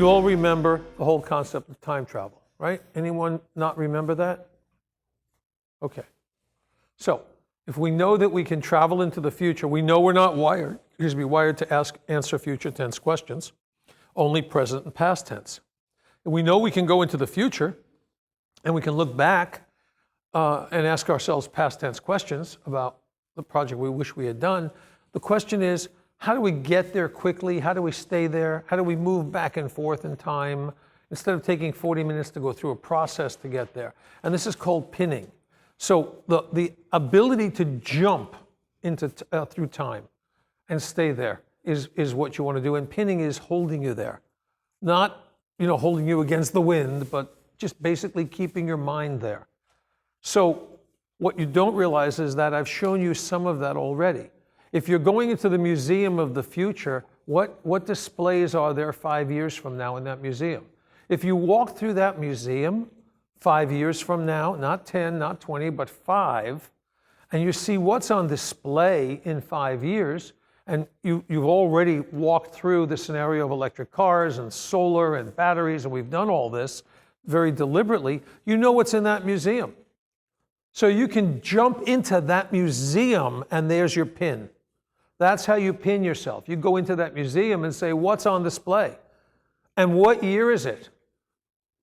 You all remember the whole concept of time travel, right? Anyone not remember that? Okay. So if we know that we can travel into the future, we know we're not wired to answer future tense questions, only present and past tense. And we know we can go into the future and we can look back and ask ourselves past tense questions about the project we wish we had done. The question is, how do we get there quickly? How do we stay there? How do we move back and forth in time instead of taking 40 minutes to go through a process to get there? And this is called pinning. So the ability to jump into through time and stay there is what you want to do. And pinning is holding you there. Not, holding you against the wind, but just basically keeping your mind there. So what you don't realize is that I've shown you some of that already. If you're going into the museum of the future, what displays are there 5 years from now in that museum? If you walk through that museum 5 years from now, not 10, not 20, but 5, and you see what's on display in 5 years, and you've already walked through the scenario of electric cars and solar and batteries, and we've done all this very deliberately, you know what's in that museum. So you can jump into that museum and there's your pin. That's how you pin yourself. You go into that museum and say, what's on display? And what year is it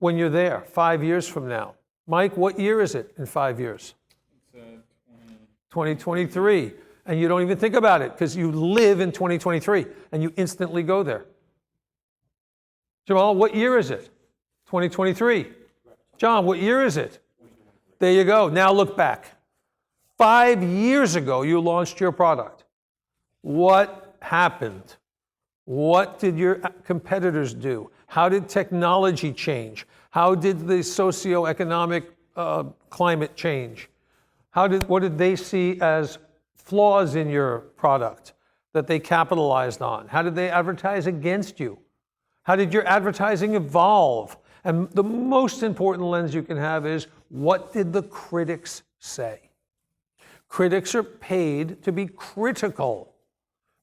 when you're there 5 years from now? Mike, what year is it in 5 years? It's 2023. And you don't even think about it because you live in 2023 and you instantly go there. Jamal, what year is it? 2023. John, what year is it? There you go. Now look back. 5 years ago, you launched your product. What happened? What did your competitors do? How did technology change? How did the socioeconomic climate change? What did they see as flaws in your product that they capitalized on? How did they advertise against you? How did your advertising evolve? And the most important lens you can have is, what did the critics say? Critics are paid to be critical.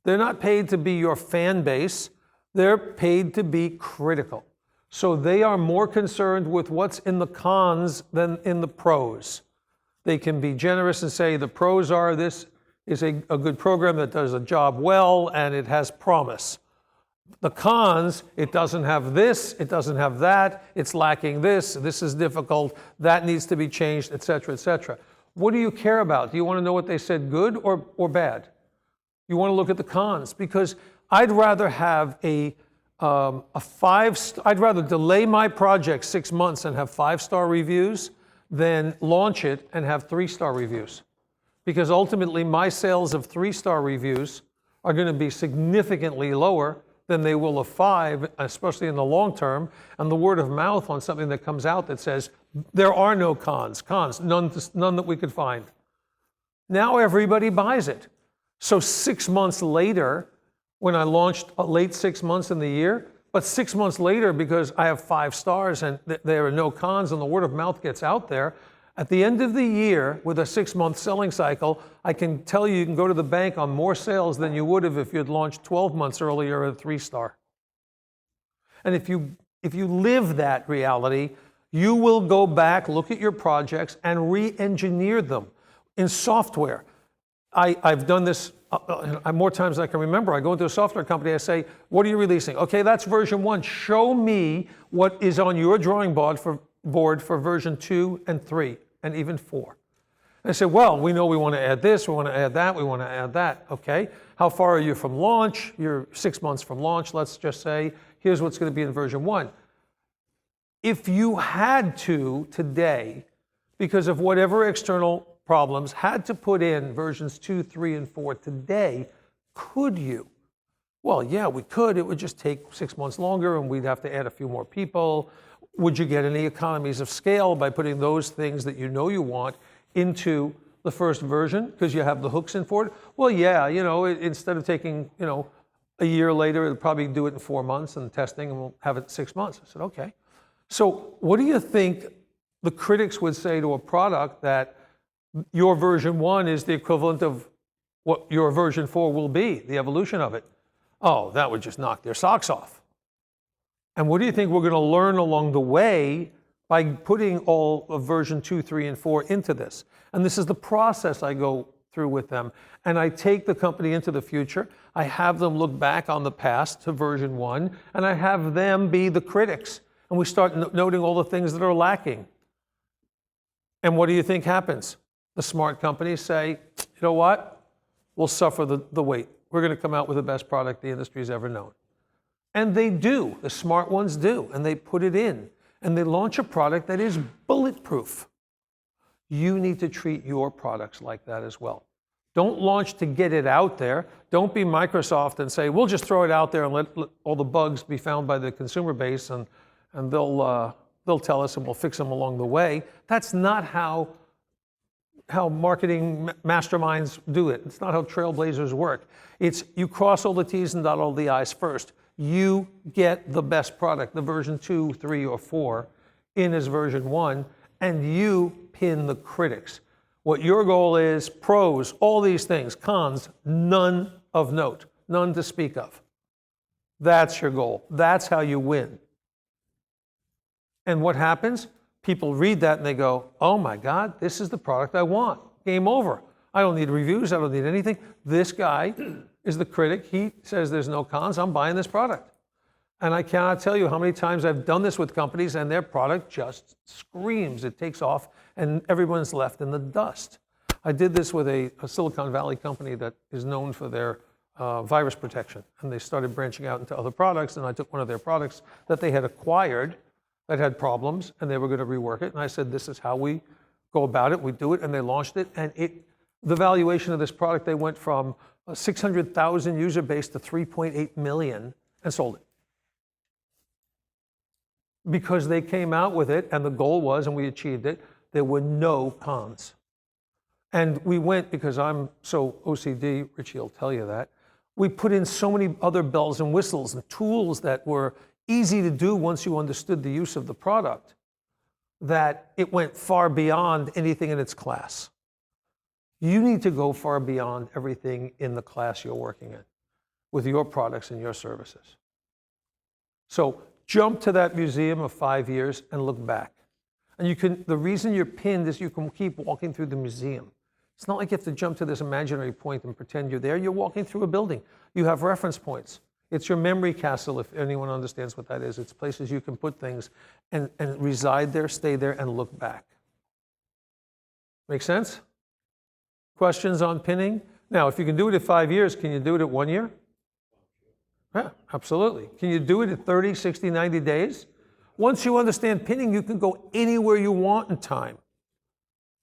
They're not paid to be your fan base. They're paid to be critical. So they are more concerned with what's in the cons than in the pros. They can be generous and say the pros are, this is a good program that does a job well and it has promise. The cons, it doesn't have this, it doesn't have that, it's lacking this is difficult, that needs to be changed, et cetera, et cetera. What do you care about? Do you want to know what they said, good or bad? You want to look at the cons, because I'd rather have I'd rather delay my project 6 months and have 5-star reviews than launch it and have 3-star reviews. Because ultimately my sales of 3-star reviews are going to be significantly lower than they will of 5, especially in the long term, and the word of mouth on something that comes out that says, there are no cons, none that we could find. Now everybody buys it. So 6 months later, when I launched late 6 months in the year, but 6 months later, because I have 5 stars and there are no cons and the word of mouth gets out there, at the end of the year, with a 6-month selling cycle, I can tell you can go to the bank on more sales than you would have if you had launched 12 months earlier at a 3-star. And if you live that reality, you will go back, look at your projects, and re-engineer them in software. I've done this more times than I can remember. I go into a software company, I say, what are you releasing? Okay, that's version 1. Show me what is on your drawing board for version 2 and 3. And even 4. And I said, well, we know we want to add this, we want to add that, we want to add that. Okay, how far are you from launch? You're 6 months from launch, let's just say. Here's what's going to be in version 1. If you had to today, because of whatever external problems, had to put in versions 2, 3, and 4 today, could you? Well, yeah, we could. It would just take 6 months longer and we'd have to add a few more people. Would you get any economies of scale by putting those things that you know you want into the first version because you have the hooks in for it? Well, yeah, instead of taking, a year later, it'll probably do it in 4 months and testing, and we'll have it 6 months. I said, okay. So what do you think the critics would say to a product that your version 1 is the equivalent of what your version 4 will be, the evolution of it? Oh, that would just knock their socks off. And what do you think we're going to learn along the way by putting all of version 2, 3, and 4 into this? And this is the process I go through with them. And I take the company into the future. I have them look back on the past to version 1, and I have them be the critics. And we start noting all the things that are lacking. And what do you think happens? The smart companies say, you know what? We'll suffer the wait. We're going to come out with the best product the industry's ever known. And they do. The smart ones do. And they put it in. And they launch a product that is bulletproof. You need to treat your products like that as well. Don't launch to get it out there. Don't be Microsoft and say, we'll just throw it out there and let all the bugs be found by the consumer base, and they'll tell us and we'll fix them along the way. That's not how marketing masterminds do it. It's not how trailblazers work. It's you cross all the T's and dot all the I's first. You get the best product, the version 2, 3, or 4, in as version 1, and you pin the critics. What your goal is, pros, all these things, cons, none of note, none to speak of. That's your goal. That's how you win. And what happens? People read that and they go, oh my God, this is the product I want. Game over. I don't need reviews. I don't need anything. This guy is the critic. He says there's no cons. I'm buying this product. And I cannot tell you how many times I've done this with companies and their product just screams. It takes off and everyone's left in the dust. I did this with a Silicon Valley company that is known for their virus protection. And they started branching out into other products. And I took one of their products that they had acquired that had problems, and they were going to rework it. And I said, this is how we go about it. We do it. And they launched it. And the valuation of this product, they went from a 600,000 user base to 3.8 million and sold it. Because they came out with it, and the goal was, and we achieved it, there were no cons. And we went, because I'm so OCD, Richie will tell you that, we put in so many other bells and whistles and tools that were easy to do once you understood the use of the product, that it went far beyond anything in its class. You need to go far beyond everything in the class you're working in with your products and your services. So jump to that museum of 5 years and look back. And you can, the reason you're pinned is you can keep walking through the museum. It's not like you have to jump to this imaginary point and pretend you're there. You're walking through a building. You have reference points. It's your memory castle, if anyone understands what that is. It's places you can put things and reside there, stay there, and look back. Make sense? Questions on pinning? Now, if you can do it at 5 years, can you do it at 1 year? Yeah, absolutely. Can you do it at 30, 60, 90 days? Once you understand pinning, you can go anywhere you want in time.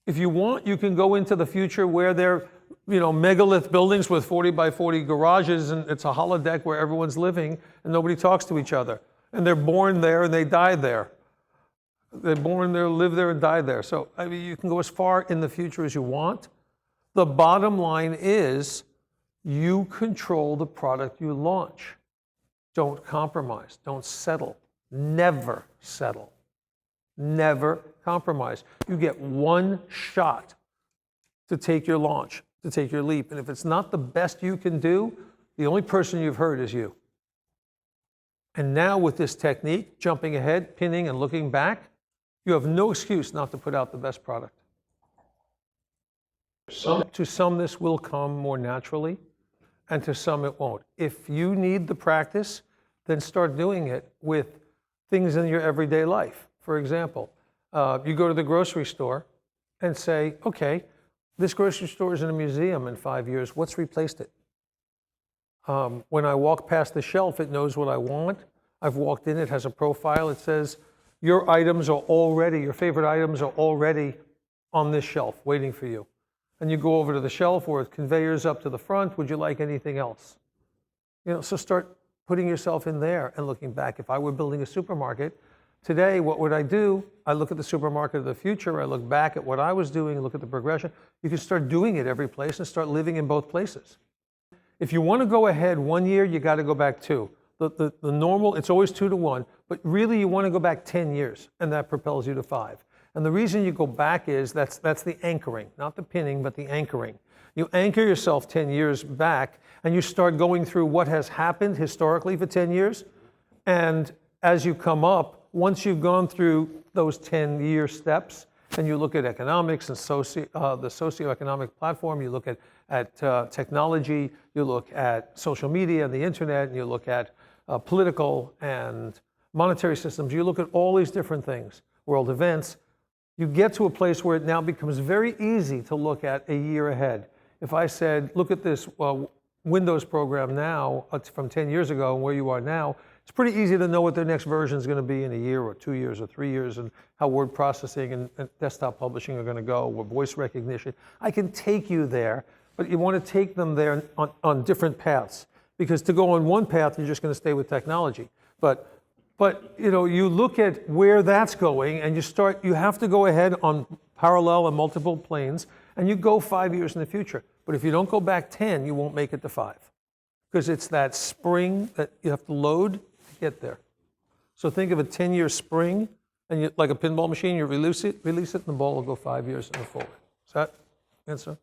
If you want, you can go into the future where they're megalith buildings with 40 by 40 garages, and it's a holodeck where everyone's living and nobody talks to each other. And they're born there and they die there. They're born there, live there, and die there. So I mean, you can go as far in the future as you want. The bottom line is you control the product you launch. Don't compromise. Don't settle. Never settle. Never compromise. You get one shot to take your launch, to take your leap. And if it's not the best you can do, the only person you've hurt is you. And now with this technique, jumping ahead, pinning, and looking back, you have no excuse not to put out the best product. To some, this will come more naturally, and to some, it won't. If you need the practice, then start doing it with things in your everyday life. For example, you go to the grocery store and say, okay, this grocery store is in a museum in 5 years. What's replaced it? When I walk past the shelf, it knows what I want. I've walked in, it has a profile. It says, your items are already, your favorite items are already on this shelf waiting for you. And you go over to the shelf or it conveyors up to the front. Would you like anything else? So start putting yourself in there and looking back. If I were building a supermarket, today, what would I do? I look at the supermarket of the future. I look back at what I was doing, look at the progression. You can start doing it every place and start living in both places. If you want to go ahead 1 year, you got to go back 2. The normal, it's always 2 to 1, but really you want to go back 10 years, and that propels you to 5. And the reason you go back is that's the anchoring, not the pinning, but the anchoring. You anchor yourself 10 years back, and you start going through what has happened historically for 10 years, and as you come up, once you've gone through those 10-year steps, and you look at economics and the socioeconomic platform, you look at technology, you look at social media and the internet, and you look at political and monetary systems, you look at all these different things, world events, you get to a place where it now becomes very easy to look at a year ahead. If I said, look at this Windows program now from 10 years ago and where you are now, it's pretty easy to know what their next version is going to be in a year or 2 years or 3 years, and how word processing and desktop publishing are going to go, or voice recognition. I can take you there, but you want to take them there on different paths, because to go on one path, you're just going to stay with technology. But you look at where that's going, and you have to go ahead on parallel and multiple planes, and you go 5 years in the future. But if you don't go back 10, you won't make it to 5. Because it's that spring that you have to load to get there. So think of a 10-year spring, and like a pinball machine, you release it, and the ball will go 5 years in the forward. Does that answer?